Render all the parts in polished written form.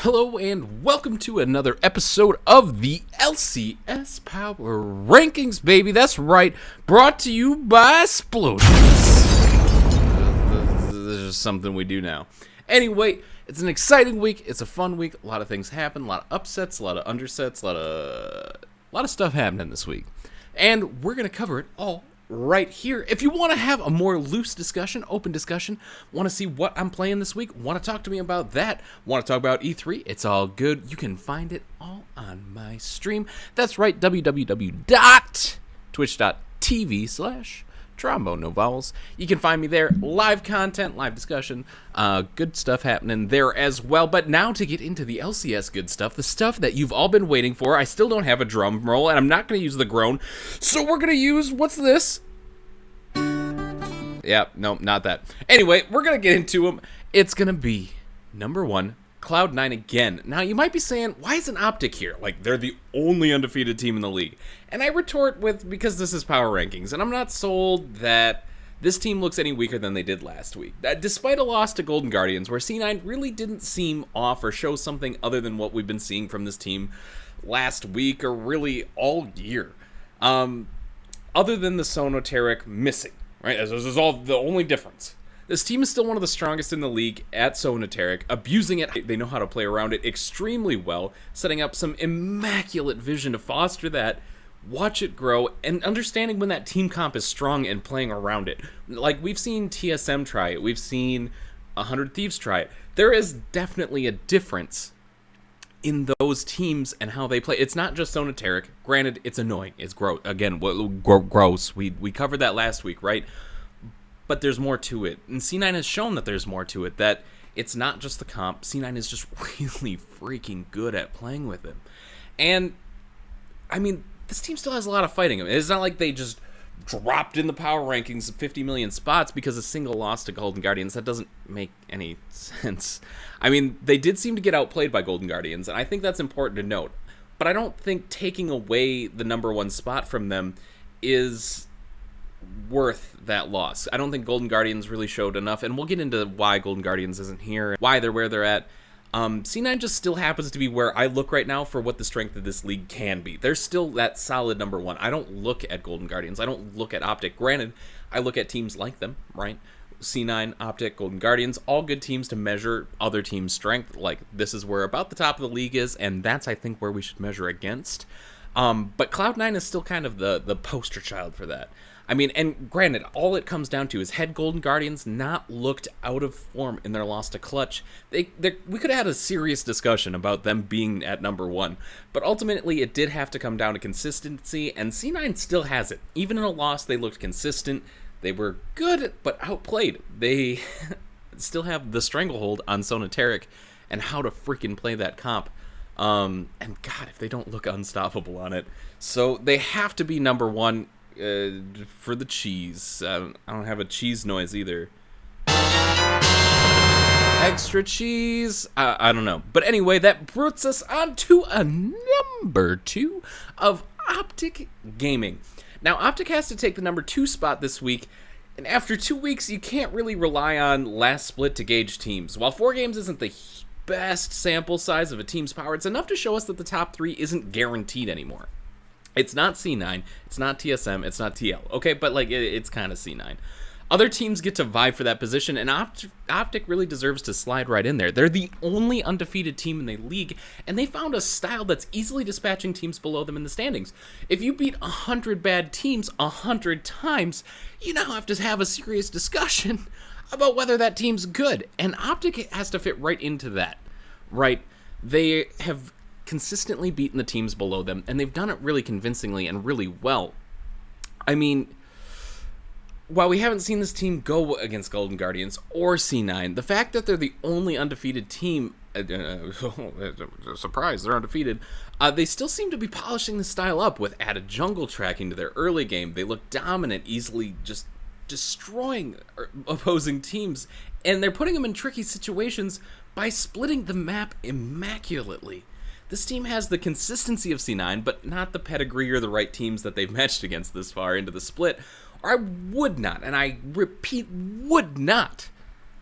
Hello and welcome to another episode of the LCS Power Rankings, baby. That's right, brought to you by Explosions. This is just something we do now. Anyway, it's an exciting week. It's a fun week. A lot of things happen. A lot of upsets, a lot of undersets, a lot of stuff happening this week. And we're going to cover it all right here. If you want to have a more loose discussion, open discussion, want to see what I'm playing this week, want to talk to me about that, want to talk about E3, it's all good. You can find it all on my stream. That's right, www.twitch.tv/Trombone No Vowels. You can find me there, live content, live discussion, good stuff happening there as well. But now to get into the LCS good stuff, the stuff that you've all been waiting for. I still don't have a drum roll, and I'm not going to use the groan, so we're going to use, what's this? Yeah, no, not that. Anyway, we're going to get into them. It's going to be, number one, Cloud9 again. Now, you might be saying, why isn't Optic here? Like, they're the only undefeated team in the league. And I retort with, because this is Power Rankings, and I'm not sold that this team looks any weaker than they did last week. Despite a loss to Golden Guardians, where C9 really didn't seem off or show something other than what we've been seeing from this team last week, or really all year. Other than the Sonoteric missing. Right, this is all the only difference. This team is still one of the strongest in the league at Sonoteric, abusing it. They know how to play around it extremely well, setting up some immaculate vision to foster that, watch it grow, and understanding when that team comp is strong and playing around it. Like, we've seen TSM try it. We've seen 100 Thieves try it. There is definitely a difference in those teams and how they play. It's not just Sonoteric. Granted, it's annoying. It's gross. Again, gross. We covered that last week, right? But there's more to it. And C9 has shown that there's more to it, that it's not just the comp. C9 is just really freaking good at playing with it. And, I mean, this team still has a lot of fighting. It's not like they just dropped in the power rankings 50 million spots because a single loss to Golden Guardians. That doesn't make any sense. I mean, they did seem to get outplayed by Golden Guardians, and I think that's important to note. But I don't think taking away the number one spot from them is worth that loss. I don't think Golden Guardians really showed enough, and we'll get into why Golden Guardians isn't here, why they're where they're at. C9 just still happens to be where I look right now for what the strength of this league can be. They're still that solid number one. I don't look at Golden Guardians. I don't look at Optic. Granted, I look at teams like them, right? C9, Optic, Golden Guardians, all good teams to measure other teams' strength. Like, this is where about the top of the league is, and that's, I think, where we should measure against. But Cloud9 is still kind of the poster child for that. I mean, and granted, all it comes down to is had Golden Guardians not looked out of form in their loss to Clutch, we could have had a serious discussion about them being at number one. But ultimately, it did have to come down to consistency, and C9 still has it. Even in a loss, they looked consistent. They were good, but outplayed. They still have the stranglehold on Sonoteric and how to freaking play that comp. And God, if they don't look unstoppable on it. So they have to be number one. For the cheese. I don't have a cheese noise either. Extra cheese. I don't know. But anyway, that puts us on to a number two of Optic Gaming. Now, Optic has to take the number two spot this week, and after 2 weeks, you can't really rely on last split to gauge teams. While 4 games isn't the best sample size of a team's power, it's enough to show us that the top 3 isn't guaranteed anymore. It's not C9, it's not TSM, it's not TL, okay? But, like, it's kind of C9. Other teams get to vie for that position, and Optic really deserves to slide right in there. They're the only undefeated team in the league, and they found a style that's easily dispatching teams below them in the standings. If you beat 100 bad teams 100 times, you now have to have a serious discussion about whether that team's good, and Optic has to fit right into that, right? They have consistently beaten the teams below them, and they've done it really convincingly and really well. I mean, while we haven't seen this team go against Golden Guardians or C9, the fact that they're the only undefeated team, surprise, they're undefeated, they still seem to be polishing the style up with added jungle tracking to their early game. They look dominant, easily just destroying opposing teams, and they're putting them in tricky situations by splitting the map immaculately. This team has the consistency of C9, but not the pedigree or the right teams that they've matched against this far into the split. Or I would not, and I repeat, would not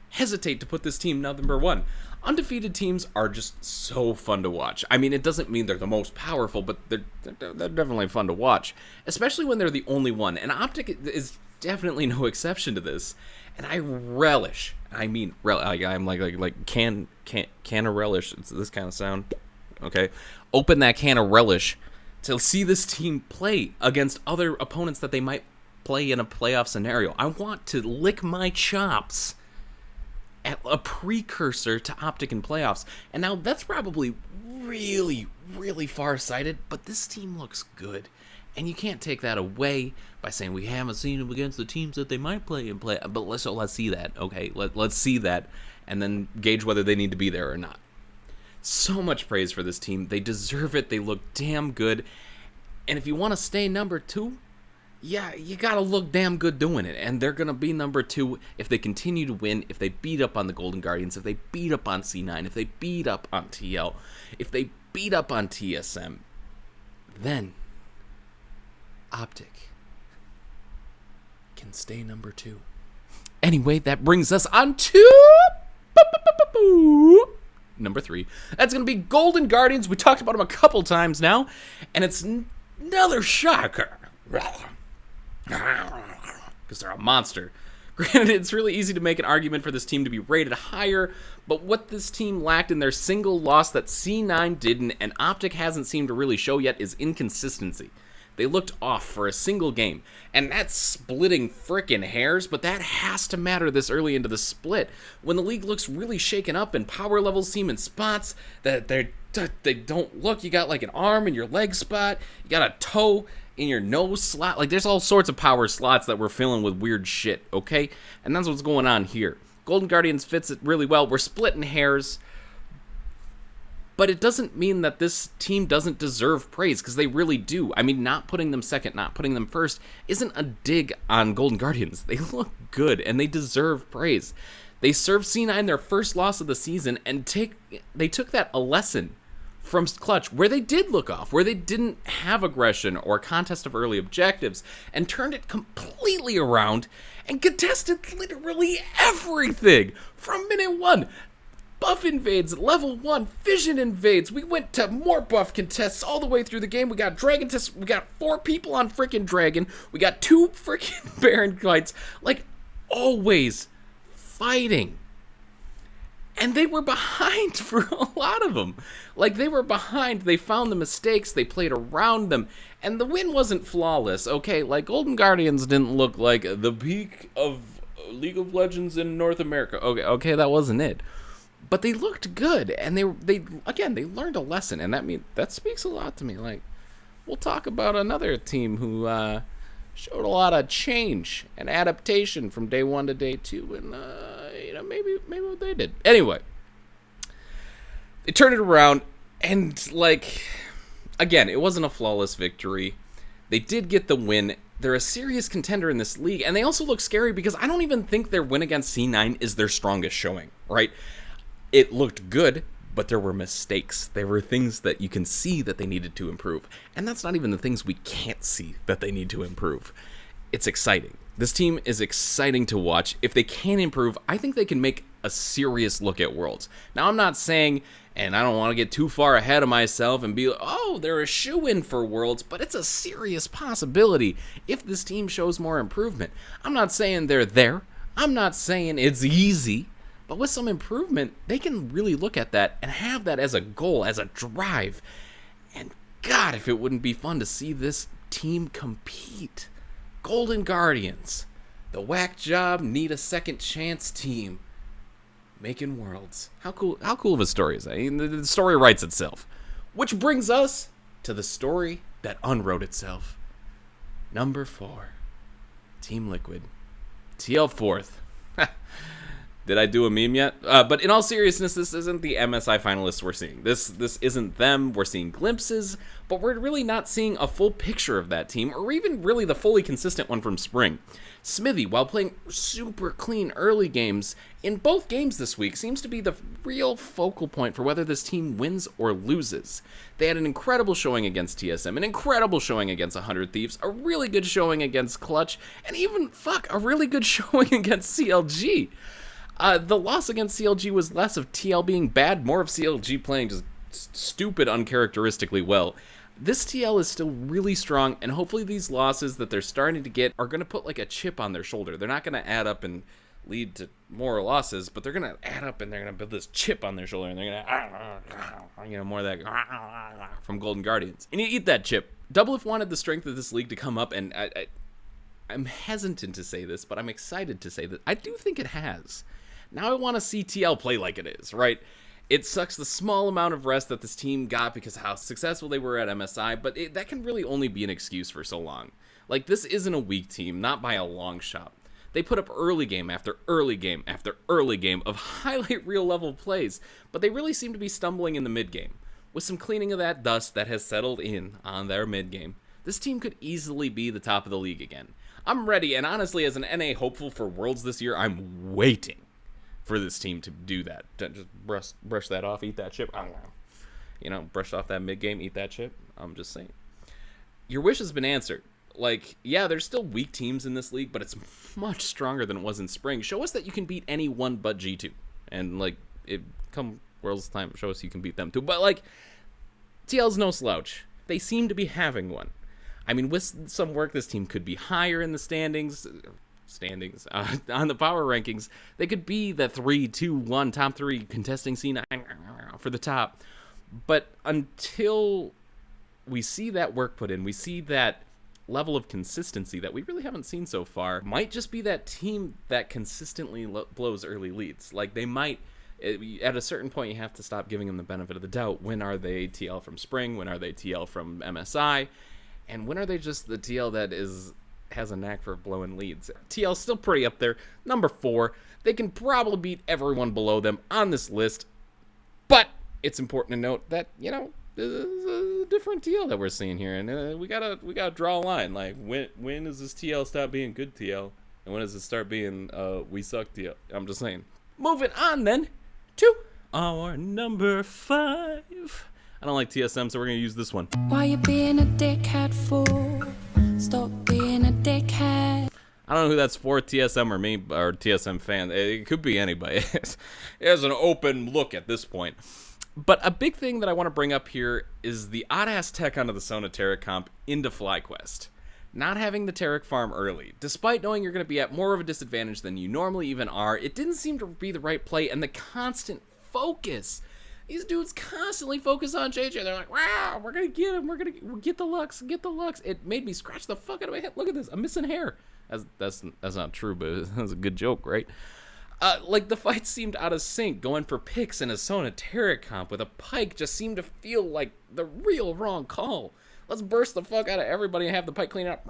hesitate to put this team number one. Undefeated teams are just so fun to watch. I mean, it doesn't mean they're the most powerful, but they're definitely fun to watch, especially when they're the only one. And Optic is definitely no exception to this. And I relish, I'm like can of relish. It's this kind of sound. Okay, open that can of relish to see this team play against other opponents that they might play in a playoff scenario. I want to lick my chops at a precursor to Optic in playoffs. And now that's probably really, really far-sighted, but this team looks good. And you can't take that away by saying we haven't seen them against the teams that they might play in play. But let's see that, okay? Let's see that, and then gauge whether they need to be there or not. So much praise for this team. They deserve it. They look damn good. And if you want to stay number 2, yeah, you got to look damn good doing it. And they're going to be number 2 if they continue to win, if they beat up on the Golden Guardians, if they beat up on C9, if they beat up on TL, if they beat up on TSM. Then Optic can stay number 2. Anyway, that brings us on to number 3. That's going to be Golden Guardians. We talked about them a couple times now, and it's another shocker. Because they're a monster. Granted, it's really easy to make an argument for this team to be rated higher, but what this team lacked in their single loss that C9 didn't, and Optic hasn't seemed to really show yet, is inconsistency. They looked off for a single game, and that's splitting frickin' hairs, but that has to matter this early into the split. When the league looks really shaken up and power levels seem in spots that they don't look, you got like an arm in your leg spot, you got a toe in your nose slot, like there's all sorts of power slots that we're filling with weird shit, okay? And that's what's going on here. Golden Guardians fits it really well. We're splitting hairs, but it doesn't mean that this team doesn't deserve praise, because they really do. I mean, not putting them second, not putting them first, isn't a dig on Golden Guardians. They look good, and they deserve praise. They served C9 their first loss of the season, and they took that a lesson from Clutch, where they did look off, where they didn't have aggression or contest of early objectives, and turned it completely around and contested literally everything from minute 1. Buff invades, level 1, vision invades. We went to more buff contests all the way through the game. We got dragon tests. We got 4 people on frickin' dragon. We got 2 frickin' baron fights. Like, always fighting. And they were behind for a lot of them. Like, they were behind. They found the mistakes. They played around them. And the win wasn't flawless, okay? Like, Golden Guardians didn't look like the peak of League of Legends in North America. Okay, that wasn't it. But they looked good. And they learned a lesson. And that speaks a lot to me. Like, we'll talk about another team who showed a lot of change and adaptation from day 1 to day 2. And, maybe what they did. Anyway, they turned it around, and, like, again, it wasn't a flawless victory. They did get the win. They're a serious contender in this league, and they also look scary because I don't even think their win against C9 is their strongest showing, right? It looked good, but there were mistakes. There were things that you can see that they needed to improve, and that's not even the things we can't see that they need to improve. It's exciting. This team is exciting to watch. If they can improve, I think they can make a serious look at Worlds. Now, I'm not saying, and I don't want to get too far ahead of myself and be like, oh, they're a shoo-in for Worlds, but it's a serious possibility if this team shows more improvement. I'm not saying they're there. I'm not saying it's easy, but with some improvement, they can really look at that and have that as a goal, as a drive. And God, if it wouldn't be fun to see this team compete. Golden Guardians, the whack job, need a second chance team, making Worlds. How cool of a story is that? I mean, the story writes itself. Which brings us to the story that unwrote itself. Number 4, Team Liquid, TL 4th. Did I do a meme yet? But in all seriousness, this isn't the MSI finalists we're seeing. This isn't them. We're seeing glimpses, but we're really not seeing a full picture of that team, or even really the fully consistent one from spring. Smithy, while playing super clean early games, in both games this week, seems to be the real focal point for whether this team wins or loses. They had an incredible showing against TSM, an incredible showing against 100 Thieves, a really good showing against Clutch, and even, a really good showing against CLG. The loss against CLG was less of TL being bad, more of CLG playing just stupid, uncharacteristically well. This TL is still really strong, and hopefully these losses that they're starting to get are going to put like a chip on their shoulder. They're not going to add up and lead to more losses, but they're going to add up and they're going to build this chip on their shoulder, and they're going to, more of that from Golden Guardians. And you eat that chip. Doublelift wanted the strength of this league to come up, and I'm hesitant to say this, but I'm excited to say that I do think it has. Now I want to see TL play like it is, right? It sucks the small amount of rest that this team got because of how successful they were at MSI, but that can really only be an excuse for so long. Like, this isn't a weak team, not by a long shot. They put up early game after early game after early game of highlight reel level plays, but they really seem to be stumbling in the mid game. With some cleaning of that dust that has settled in on their mid game, this team could easily be the top of the league again. I'm ready, and honestly, as an NA hopeful for Worlds this year, I'm waiting for this team to do that. To just brush that off, eat that chip. I don't know. You know, brush off that mid-game, eat that chip. I'm just saying. Your wish has been answered. Like, yeah, there's still weak teams in this league, but it's much stronger than it was in spring. Show us that you can beat anyone but G2. And, like, come Worlds time, show us you can beat them too. But, like, TL's no slouch. They seem to be having one. I mean, with some work, this team could be higher in the standings on the power rankings. They could be the 3-2-1 top 3 contesting scene for the top, but until we see that work put in, we see that level of consistency that we really haven't seen so far. Might just be that team that consistently blows early leads. Like, they might, at a certain point, you have to stop giving them the benefit of the doubt. When are they TL from spring? When are they TL from MSI? And when are they just the TL that has a knack for blowing leads? TL's still pretty up there, number 4. They can probably beat everyone below them on this list, but it's important to note that, you know, this is a different TL that we're seeing here, and we gotta draw a line. Like, when does this TL stop being good TL, and when does it start being we suck TL? I'm just saying. Moving on then to our number 5. I don't like TSM, so we're gonna use this one. Why you being a dickhead for? Stop being a dickhead. I don't know who that's for, TSM or me, or TSM fan. It could be anybody. It has an open look at this point. But a big thing that I want to bring up here is the odd-ass tech onto the Sona Taric comp into FlyQuest. Not having the Taric farm early. Despite knowing you're going to be at more of a disadvantage than you normally even are, it didn't seem to be the right play, and the constant focus. These dudes constantly focus on JJ. They're like, wow, we're going to get him. We're going to get the Lux, get the Lux. It made me scratch the fuck out of my head. Look at this. I'm missing hair. That's not true, but that's a good joke, right? Like, the fight seemed out of sync. Going for picks in a Sona Taric comp with a Pyke just seemed to feel like the real wrong call. Let's burst the fuck out of everybody and have the Pyke clean up.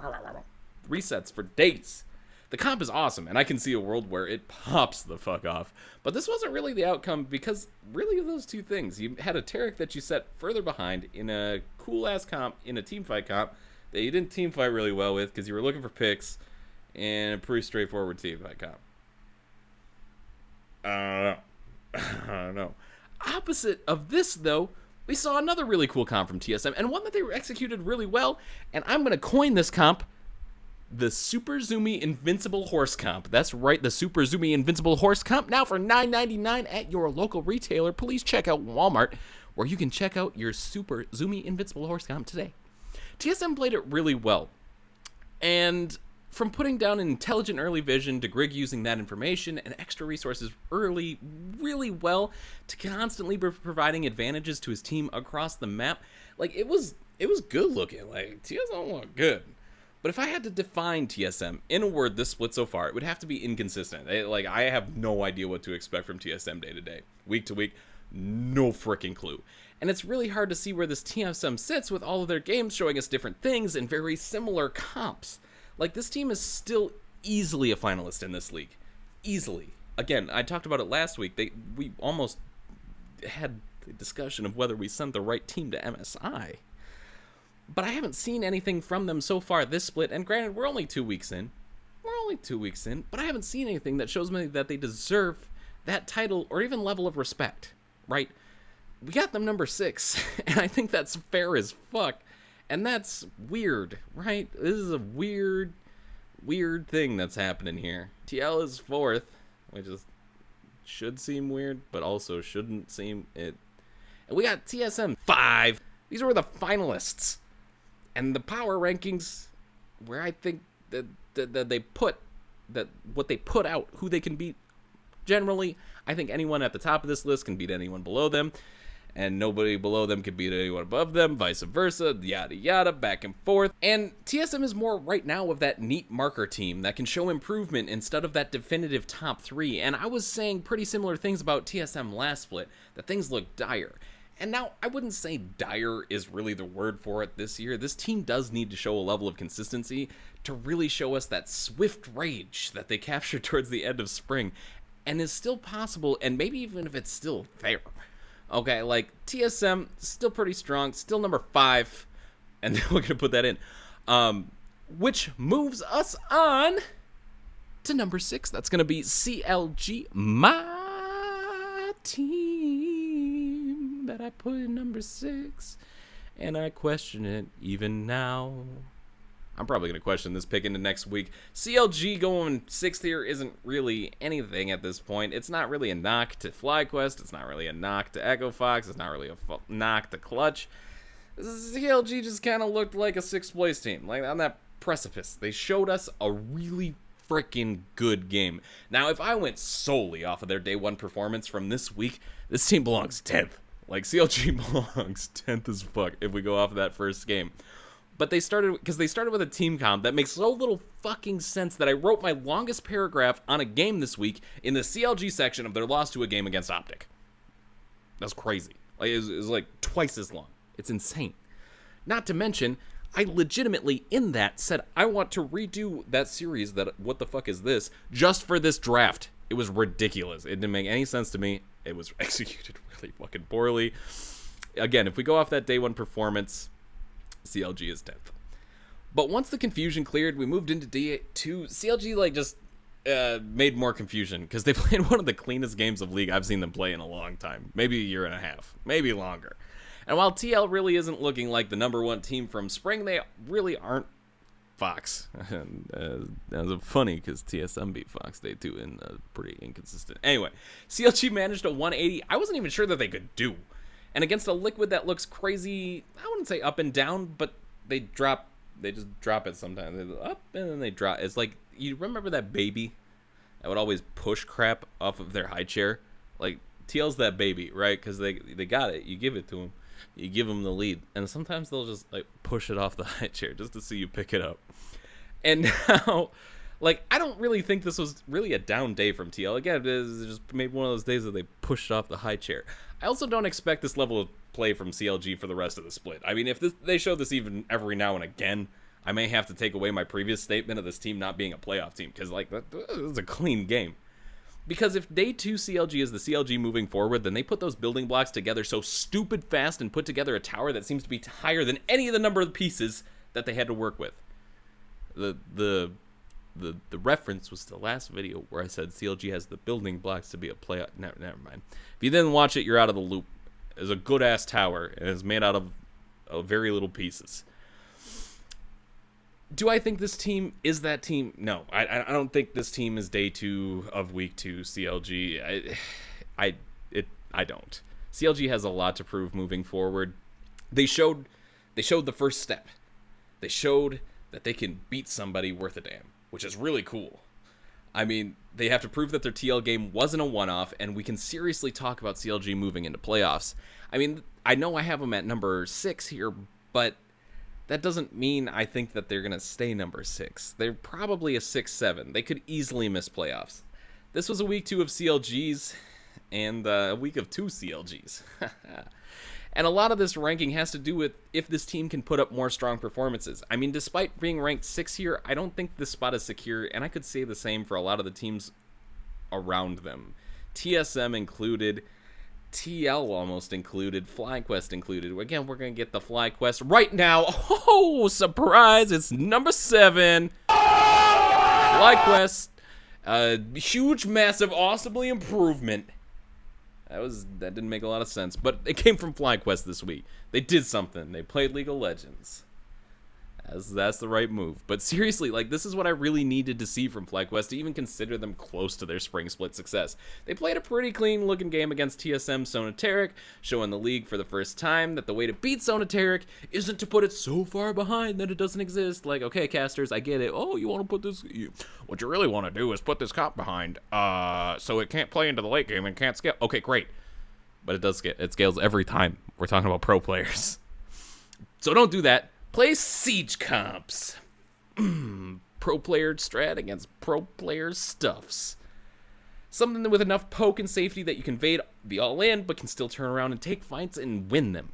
Resets for days. The comp is awesome, and I can see a world where it pops the fuck off. But this wasn't really the outcome because, really, of those two things. You had a Taric that you set further behind in a cool-ass comp, in a teamfight comp, that you didn't teamfight really well with because you were looking for picks, and a pretty straightforward teamfight comp. I don't know. Opposite of this, though, we saw another really cool comp from TSM, and one that they executed really well, and I'm going to coin this comp the Super Zoomy Invincible Horse Comp. That's right, the Super Zoomy Invincible Horse Comp, now for $9.99 at your local retailer. Please check out Walmart, where you can check out your Super Zoomy Invincible Horse Comp today. TSM played it really well, and from putting down an intelligent early vision to Grig using that information and extra resources early really well to constantly providing advantages to his team across the map, like, it was good looking. Like, TSM looked good. But if I had to define TSM in a word this split so far, it would have to be inconsistent. Like, I have no idea what to expect from TSM day to day. Week to week, no freaking clue. And it's really hard to see where this TSM sits with all of their games showing us different things and very similar comps. Like, this team is still easily a finalist in this league. Easily. Again, I talked about it last week. We almost had the discussion of whether we sent the right team to MSI. But I haven't seen anything from them so far this split, and granted, we're only 2 weeks in. But I haven't seen anything that shows me that they deserve that title or even level of respect, right? We got them number 6, and I think that's fair as fuck, and that's weird, right? This is a weird thing that's happening here. TL is 4th, which is should seem weird, but also shouldn't seem it. And we got TSM 5. These were the finalists. And the power rankings, where I think that they put that what they put out, who they can beat. Generally, I think anyone at the top of this list can beat anyone below them, and nobody below them can beat anyone above them, vice versa, yada yada, back and forth. And TSM is more right now of that neat marker team that can show improvement instead of that definitive top 3. And I was saying pretty similar things about TSM last split, that things look dire. And now, I wouldn't say dire is really the word for it this year. This team does need to show a level of consistency to really show us that swift rage that they captured towards the end of spring, and is still possible, and maybe even if it's still there. Okay, like, TSM, still pretty strong, still number 5, and then we're going to put that in, which moves us on to number 6. That's going to be CLG, my team that I put in number 6, and I question it even now. I'm probably going to question this pick into next week. CLG going 6th here isn't really anything at this point. It's not really a knock to FlyQuest. It's not really a knock to Echo Fox. It's not really a knock to Clutch. CLG just kind of looked like a 6th place team, like on that precipice. They showed us a really freaking good game. Now, if I went solely off of their day 1 performance from this week, this team belongs 10th. Like, CLG belongs 10th as fuck if we go off of that first game. But they started with a team comp that makes so little fucking sense that I wrote my longest paragraph on a game this week in the CLG section of their loss to a game against Optic. That's crazy. Like, it was like twice as long. It's insane. Not to mention, I legitimately in that said I want to redo that series, that what the fuck is this, just for this draft. It was ridiculous. It didn't make any sense to me. It was executed really fucking poorly. Again, if we go off that day 1 performance, CLG is 10th. But once the confusion cleared, we moved into D2. CLG like just made more confusion because they played one of the cleanest games of League I've seen them play in a long time. Maybe a year and a half, maybe longer. And while TL really isn't looking like the number 1 team from spring, they really aren't Fox. That was funny because TSM beat Fox Day 2 and pretty inconsistent. Anyway, CLG managed a 180. I wasn't even sure that they could do. And against a Liquid that looks crazy, I wouldn't say up and down, but they just drop it sometimes. They go up and then they drop. It's like, you remember that baby that would always push crap off of their high chair? Like, TL's that baby, right? Because they got it. You give it to them. You give them the lead. And sometimes they'll just like push it off the high chair just to see you pick it up. And now, like, I don't really think this was really a down day from TL. Again, it was just maybe one of those days that they pushed off the high chair. I also don't expect this level of play from CLG for the rest of the split. I mean, if they show this even every now and again, I may have to take away my previous statement of this team not being a playoff team, because, like, that was a clean game. Because if day 2 CLG is the CLG moving forward, then they put those building blocks together so stupid fast and put together a tower that seems to be higher than any of the number of pieces that they had to work with. The reference was the last video where I said CLG has the building blocks to be a playoff. Never mind. If you didn't watch it, you're out of the loop. It's a good-ass tower, and it's made out of very little pieces. Do I think this team is that team? No, I don't think this team is day 2 of week 2 CLG. I don't. CLG has a lot to prove moving forward. They showed the first step. They showed that they can beat somebody worth a damn, which is really cool. I mean, they have to prove that their TL game wasn't a one-off, and we can seriously talk about CLG moving into playoffs. I mean, I know I have them at number 6 here, but that doesn't mean I think that they're going to stay number 6. They're probably a 6-7. They could easily miss playoffs. This was a week 2 of CLGs, and a week of 2 CLGs. And a lot of this ranking has to do with if this team can put up more strong performances. I mean, despite being ranked 6 here, I don't think this spot is secure, and I could say the same for a lot of the teams around them. TSM included, TL almost included, FlyQuest included. Again, we're going to get the FlyQuest right now. Oh, surprise, it's number 7. FlyQuest, huge, massive, awesomely improvement. That didn't make a lot of sense, but it came from FlyQuest this week. They did something. They played League of Legends. That's the right move. But seriously, like, this is what I really needed to see from FlyQuest to even consider them close to their spring split success. They played a pretty clean looking game against TSM Sonoteric, showing the league for the first time that the way to beat Sonoteric isn't to put it so far behind that it doesn't exist. Like, okay, casters, I get it. Oh, you want to put this... What you really want to do is put this comp behind, so it can't play into the late game and can't scale. Okay, great. But it does scale. It scales every time we're talking about pro players. So don't do that. Play siege comps. Pro player strat against pro player stuffs. Something with enough poke and safety that you can evade the all-in, but can still turn around and take fights and win them.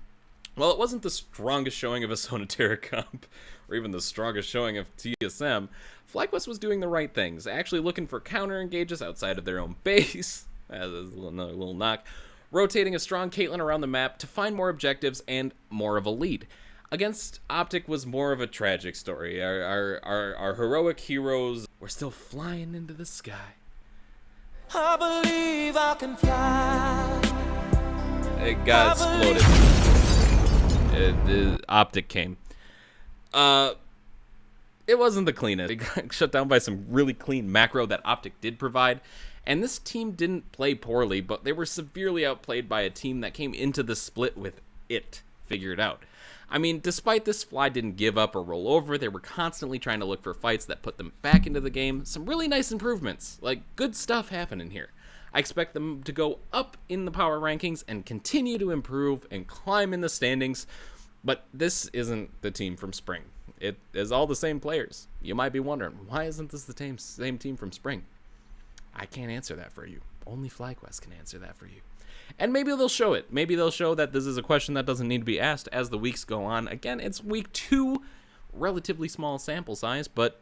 Well, it wasn't the strongest showing of a Sonoterra comp, or even the strongest showing of TSM. FlyQuest was doing the right things, actually looking for counter engages outside of their own base, as another little knock, rotating a strong Caitlyn around the map to find more objectives and more of a lead. Against Optic was more of a tragic story. Our heroic heroes were still flying into the sky. I believe I can fly. It got exploded. Optic came. It wasn't the cleanest. It got shut down by some really clean macro that Optic did provide. And this team didn't play poorly, but they were severely outplayed by a team that came into the split with it figured out. I mean, despite this, Fly didn't give up or roll over. They were constantly trying to look for fights that put them back into the game. Some really nice improvements. Like, good stuff happening here. I expect them to go up in the power rankings and continue to improve and climb in the standings. But this isn't the team from spring. It is all the same players. You might be wondering, why isn't this the same team from spring? I can't answer that for you. Only FlyQuest can answer that for you. And maybe they'll show it. Maybe they'll show that this is a question that doesn't need to be asked as the weeks go on. Again, it's week 2, relatively small sample size, but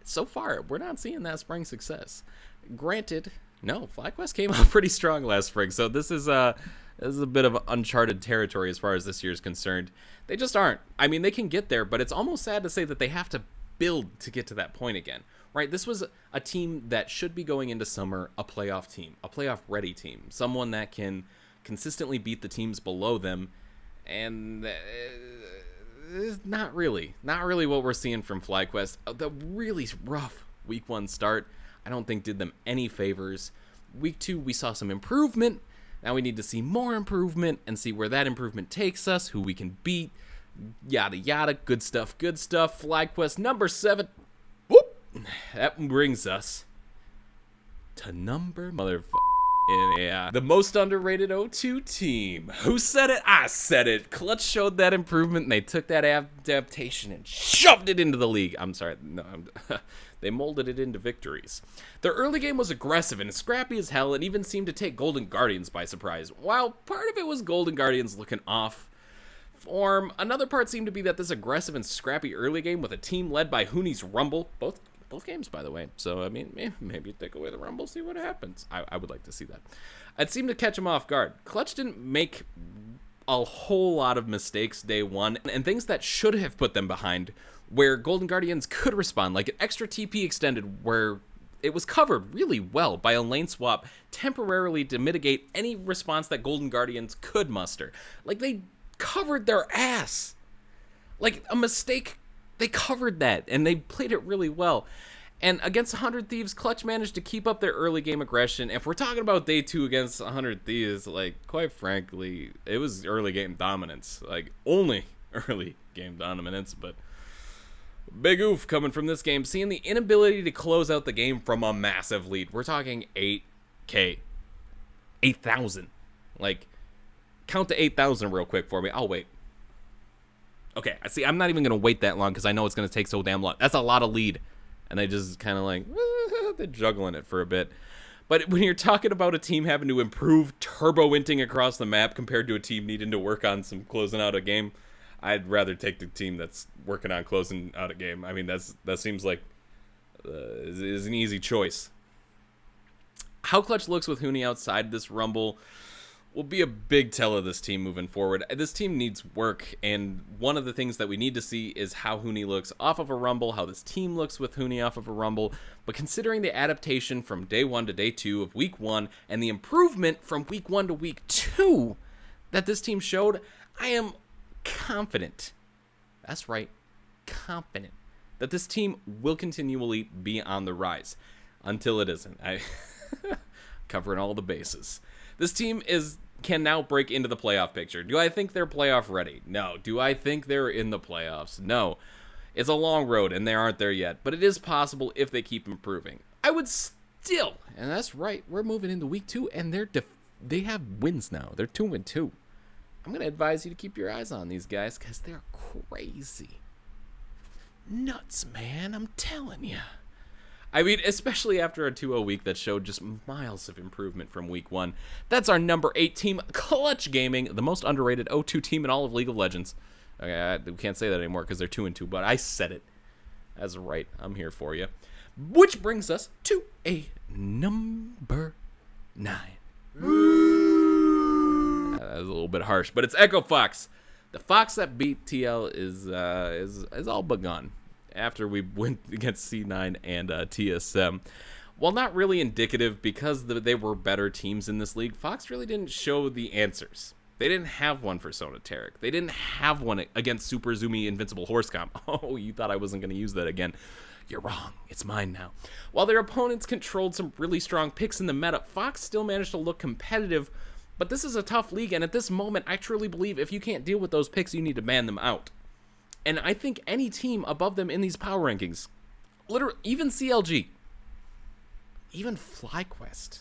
so far, we're not seeing that spring success. Granted, no, FlyQuest came out pretty strong last spring, so this is a bit of uncharted territory as far as this year is concerned. They just aren't. I mean, they can get there, but it's almost sad to say that they have to build to get to that point again. Right, this was a team that should be going into summer a playoff team, a playoff-ready team, someone that can consistently beat the teams below them, and not really what we're seeing from FlyQuest. The really rough week 1 start, I don't think did them any favors. Week 2, we saw some improvement. Now we need to see more improvement and see where that improvement takes us, who we can beat, yada yada. Good stuff. FlyQuest number 7. That brings us to number the most underrated O2 team. Who said it? I said it. Clutch showed that improvement, and they took that adaptation and shoved it into the league. I'm sorry. No, they molded it into victories. Their early game was aggressive and scrappy as hell, and even seemed to take Golden Guardians by surprise. While part of it was Golden Guardians looking off form, another part seemed to be that this aggressive and scrappy early game with a team led by Hooney's Rumble, both games, by the way. So, I mean, maybe take away the Rumble, see what happens. I would like to see that. It seemed to catch him off guard. Clutch didn't make a whole lot of mistakes day 1, and things that should have put them behind, where Golden Guardians could respond, like an extra TP extended, where it was covered really well by a lane swap temporarily to mitigate any response that Golden Guardians could muster. Like, they covered their ass. Like, a mistake, they covered that, and they played it really well. And against 100 Thieves, Clutch managed to keep up their early game aggression. If we're talking about day 2 against 100 Thieves, like, quite frankly, it was early game dominance. Like, only early game dominance, but big oof coming from this game. Seeing the inability to close out the game from a massive lead. We're talking 8K. 8,000. Like, count to 8,000 real quick for me. I'll wait. Okay, I see. I'm not even going to wait that long because I know it's going to take so damn long. That's a lot of lead. And they just kind of like, they're juggling it for a bit. But when you're talking about a team having to improve turbo-inting across the map compared to a team needing to work on some closing out a game, I'd rather take the team that's working on closing out a game. I mean, that seems like is an easy choice. How Clutch looks with Hooney outside this Rumble will be a big tell of this team moving forward. This team needs work, and one of the things that we need to see is how Hooney looks off of a Rumble, how this team looks with Hooney off of a Rumble. But considering the adaptation from day 1 to day 2 of week 1, and the improvement from week 1 to week 2 that this team showed, I am confident. That's right. confident that this team will continually be on the rise until it isn't. I covering all the bases. This team can now break into the playoff picture. Do I think they're playoff ready? No. Do I think they're in the playoffs? No. It's a long road, and they aren't there yet, but it is possible if they keep improving. I would still, and that's right, we're moving into week 2, and they have wins now. They're 2-2. I'm going to advise you to keep your eyes on these guys because they're crazy. Nuts, man, I'm telling you. I mean, especially after a 2-0 week that showed just miles of improvement from week 1. That's our number 8 team, Clutch Gaming, the most underrated 0-2 team in all of League of Legends. Okay, we can't say that anymore because they're 2-2, but I said it. That's right. I'm here for you. Which brings us to a number 9. That was a little bit harsh, but it's Echo Fox. The Fox that beat TL is all but gone after we went against C9 and TSM. While not really indicative because they were better teams in this league, Fox really didn't show the answers. They didn't have one for Sonateric. They didn't have one against Super Zoomy Invincible Horse Comp. Oh, you thought I wasn't going to use that again. You're wrong. It's mine now. While their opponents controlled some really strong picks in the meta, Fox still managed to look competitive. But this is a tough league, and at this moment, I truly believe if you can't deal with those picks, you need to ban them out. And I think any team above them in these power rankings, literally, even CLG, even FlyQuest,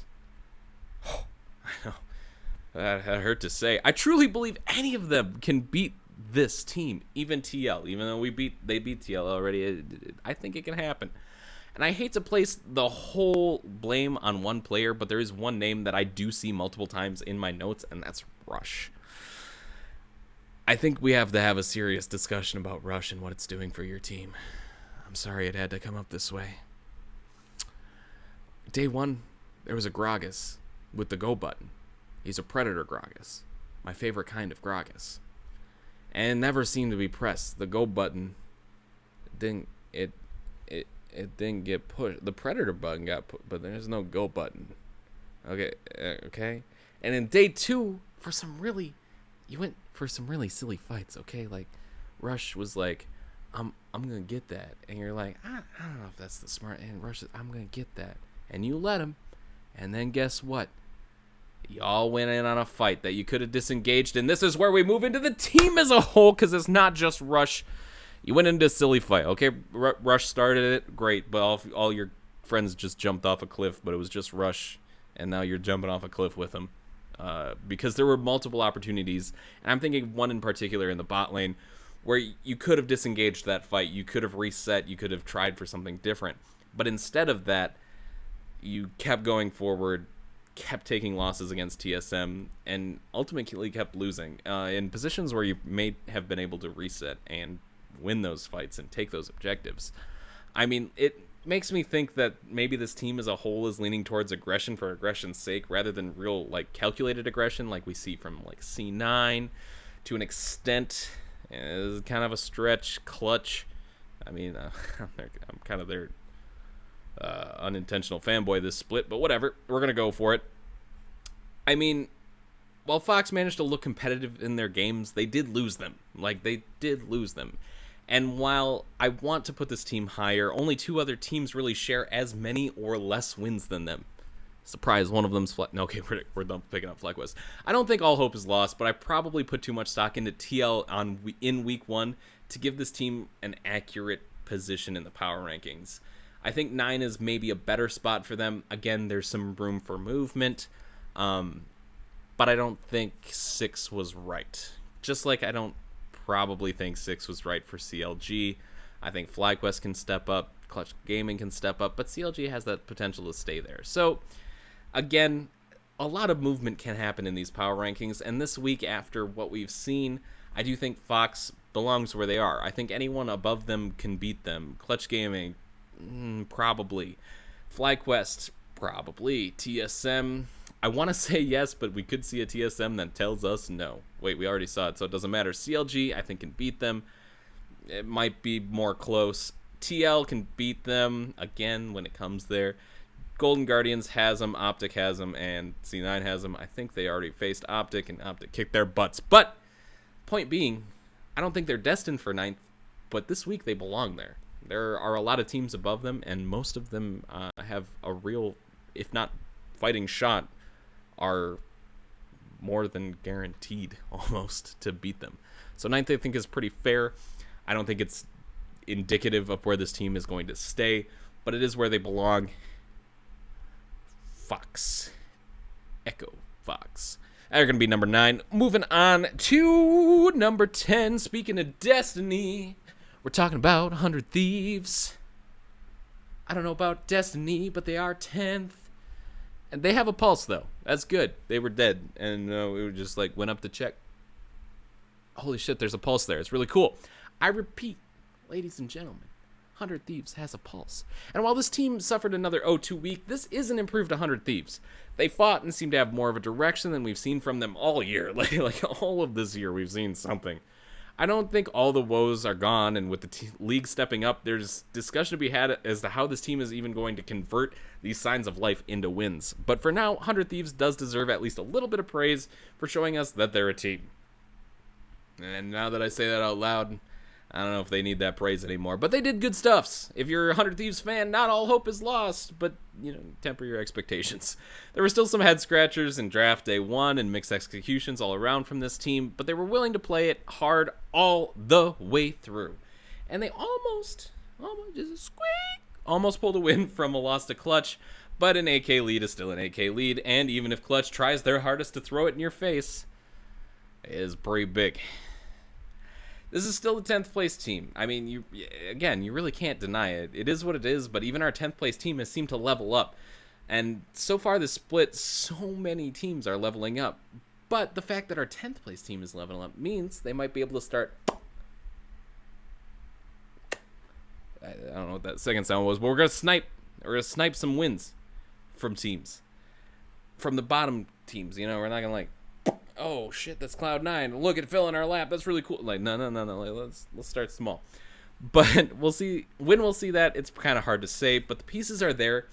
I know, that hurt to say. I truly believe any of them can beat this team, even TL. Even though they beat TL already, I think it can happen. And I hate to place the whole blame on one player, but there is one name that I do see multiple times in my notes, and that's Rush. I think we have to have a serious discussion about Rush and what it's doing for your team. I'm sorry it had to come up this way. Day 1, there was a Gragas with the go button. He's a Predator Gragas, my favorite kind of Gragas. And it never seemed to be pressed. The go button didn't get pushed. The Predator button got put, but there's no go button. Okay. And in day 2, you went for some really silly fights. Okay, like Rush was like, I'm gonna get that, and you're like, I don't know if that's the smart. And Rush says, I'm gonna get that, and you let him, and then guess what? Y'all went in on a fight that you could have disengaged, and this is where we move into the team as a whole, because it's not just Rush. You went into a silly fight. Okay, Rush started it, great, but all your friends just jumped off a cliff, but it was just Rush, and now you're jumping off a cliff with him. Because there were multiple opportunities, and I'm thinking one in particular in the bot lane, where you could have disengaged that fight, you could have reset, you could have tried for something different. But instead of that, you kept going forward, kept taking losses against TSM, and ultimately kept losing in positions where you may have been able to reset and win those fights and take those objectives. I mean, it makes me think that maybe this team as a whole is leaning towards aggression for aggression's sake rather than real, like, calculated aggression like we see from, like, C9 to an extent. It's kind of a stretch. Clutch. I mean, I'm kind of their unintentional fanboy this split, but whatever. We're going to go for it. I mean, while Fox managed to look competitive in their games, they did lose them. And while I want to put this team higher, only 2 other teams really share as many or less wins than them. Surprise, one of them's okay, we're done picking up FlyQuest. I don't think all hope is lost, but I probably put too much stock into TL in week 1 to give this team an accurate position in the power rankings. I think 9 is maybe a better spot for them. Again, there's some room for movement, but I don't think 6 was right. Just like I don't probably think 6 was right for CLG. I think FlyQuest can step up, Clutch Gaming can step up, but CLG has that potential to stay there. So, again, a lot of movement can happen in these power rankings, and this week after what we've seen, I do think Fox belongs where they are. I think anyone above them can beat them. Clutch Gaming, probably. FlyQuest, probably. TSM, I want to say yes, but we could see a TSM that tells us no. Wait, we already saw it, so it doesn't matter. CLG, I think, can beat them. It might be more close. TL can beat them, again, when it comes there. Golden Guardians has them, Optic has them, and C9 has them. I think they already faced Optic, and Optic kicked their butts. But, point being, I don't think they're destined for 9th. but this week they belong there. There are a lot of teams above them, and most of them have a real, if not fighting shot, are more than guaranteed almost to beat them. So 9th I think is pretty fair. I don't think it's indicative of where this team is going to stay, but it is where they belong. Fox. Echo Fox. They're going to be number 9. Moving on to number 10. Speaking of Destiny, we're talking about 100 Thieves. I don't know about Destiny, but they are 10th. And they have a pulse, though. That's good. They were dead. And we just like went up to check. Holy shit, there's a pulse there. It's really cool. I repeat, ladies and gentlemen, 100 Thieves has a pulse. And while this team suffered another 0-2 week, this is an improved 100 Thieves. They fought and seem to have more of a direction than we've seen from them all year. Like all of this year, we've seen something. I don't think all the woes are gone, and with the league stepping up, there's discussion to be had as to how this team is even going to convert these signs of life into wins. But for now, 100 Thieves does deserve at least a little bit of praise for showing us that they're a team. And now that I say that out loud, I don't know if they need that praise anymore. But they did good stuffs. If you're a 100 Thieves fan, not all hope is lost, but, temper your expectations. There were still some head-scratchers in draft day 1 and mixed executions all around from this team, but they were willing to play it hard all the way through. And they almost pulled a win from a loss to Clutch, but an AK lead is still an AK lead, and even if Clutch tries their hardest to throw it in your face, it is pretty big. This is still the 10th place team. I mean, you really can't deny it. It is what it is, but even our 10th place team has seemed to level up. And so far this split, so many teams are leveling up. But the fact that our 10th place team is leveling up means they might be able to start... I don't know what that second sound was, but we're going to snipe. We're going to snipe some wins from teams. From the bottom teams, we're not going to oh shit, that's Cloud9. Look, it fell in our lap. That's really cool. No. Let's start small. But we'll see. When we'll see that, it's kind of hard to say. But the pieces are there,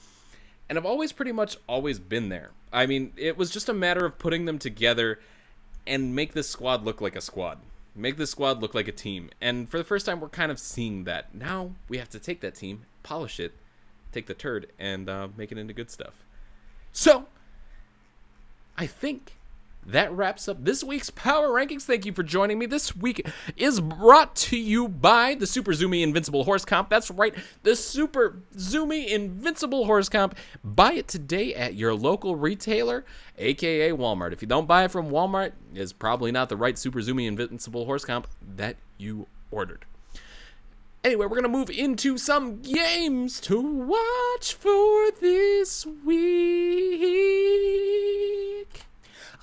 and have always been there. I mean, it was just a matter of putting them together and make this squad look like a squad. Make this squad look like a team. And for the first time, we're kind of seeing that. Now we have to take that team, polish it, take the turd, and make it into good stuff. So, I think that wraps up this week's Power Rankings. Thank you for joining me. This week is brought to you by the Super Zoomy Invincible Horse Comp. That's right, the Super Zoomy Invincible Horse Comp. Buy it today at your local retailer, aka Walmart. If you don't buy it from Walmart, it's probably not the right Super Zoomy Invincible Horse Comp that you ordered. Anyway, we're going to move into some games to watch for this week.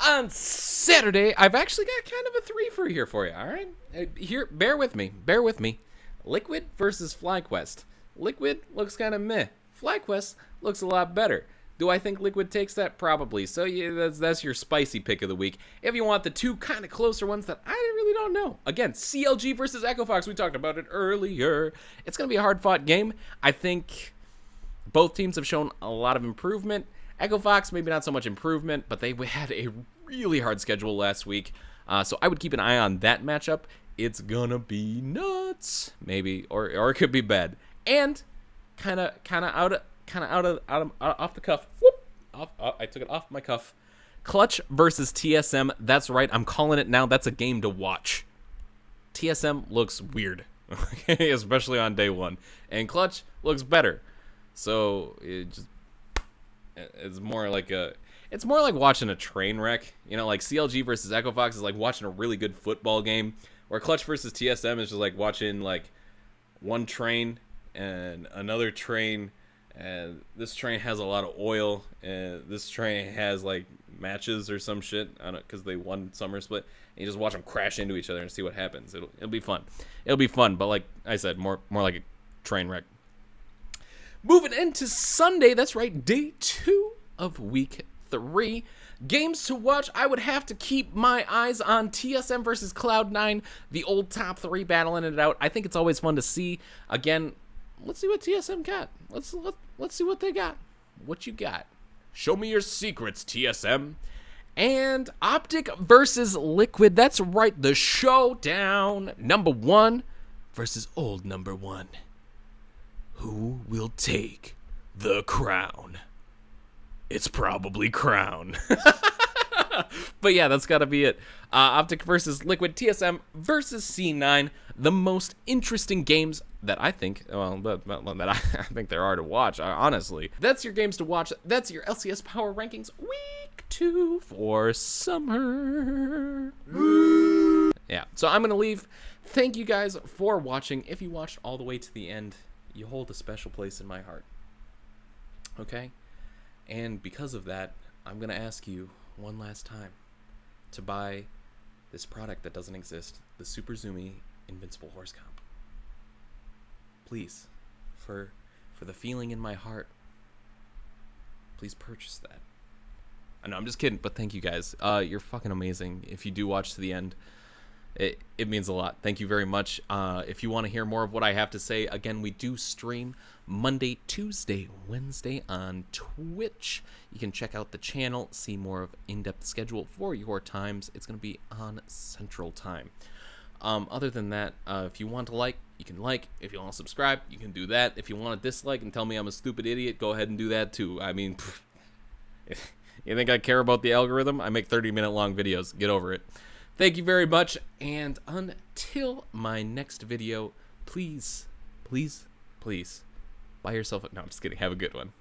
On Saturday, I've actually got kind of a three-fer here for you, all right? Here, bear with me. Liquid versus FlyQuest. Liquid looks kind of meh. FlyQuest looks a lot better. Do I think Liquid takes that? Probably. So yeah, that's your spicy pick of the week. If you want the two kind of closer ones that I really don't know. Again, CLG versus Echo Fox. We talked about it earlier. It's going to be a hard-fought game. I think both teams have shown a lot of improvement. Echo Fox, maybe not so much improvement, but they had a really hard schedule last week. So I would keep an eye on that matchup. It's gonna be nuts, maybe, or it could be bad. And kind of off the cuff. Whoop! I took it off my cuff. Clutch versus TSM. That's right. I'm calling it now. That's a game to watch. TSM looks weird, especially on day 1, and Clutch looks better. So it's more like watching a train wreck. Like CLG versus Echo Fox is like watching a really good football game, where Clutch versus TSM is just like watching like one train and another train, and this train has a lot of oil, and this train has like matches or some shit. I don't know, because they won Summer Split, and you just watch them crash into each other and see what happens. It'll be fun. But like I said, more like a train wreck. Moving into Sunday, that's right, day 2 of week 3. Games to watch, I would have to keep my eyes on TSM versus Cloud9, the old top 3 battling it out. I think it's always fun to see. Again, let's see what TSM got. Let's see what they got. What you got? Show me your secrets, TSM. And Optic versus Liquid, that's right, the showdown. Number 1 versus old number 1. Who will take the crown? It's probably Crown. But yeah, that's got to be it. Optic versus Liquid, TSM versus C9. The most interesting games that I think, that I think there are to watch, honestly. That's your games to watch. That's your LCS Power Rankings Week 2 for summer. Yeah, so I'm going to leave. Thank you guys for watching. If you watched all the way to the end, you hold a special place in my heart. Okay? And because of that, I'm going to ask you one last time to buy this product that doesn't exist, the Super Zoomy Invincible Horse Comp. Please, for the feeling in my heart, please purchase that. I know, I'm just kidding, but thank you guys. You're fucking amazing. If you do watch to the end, it means a lot. Thank you very much. If you want to hear more of what I have to say, again, we do stream Monday, Tuesday, Wednesday on Twitch. You can check out the channel, see more of in-depth schedule for your times. It's going to be on Central Time. Other than that, if you want to like, you can like. If you want to subscribe, you can do that. If you want to dislike and tell me I'm a stupid idiot, go ahead and do that too. I mean, you think I care about the algorithm? I make 30-minute long videos. Get over it. Thank you very much, and until my next video, please, please, please, buy yourself a... No, I'm just kidding. Have a good one.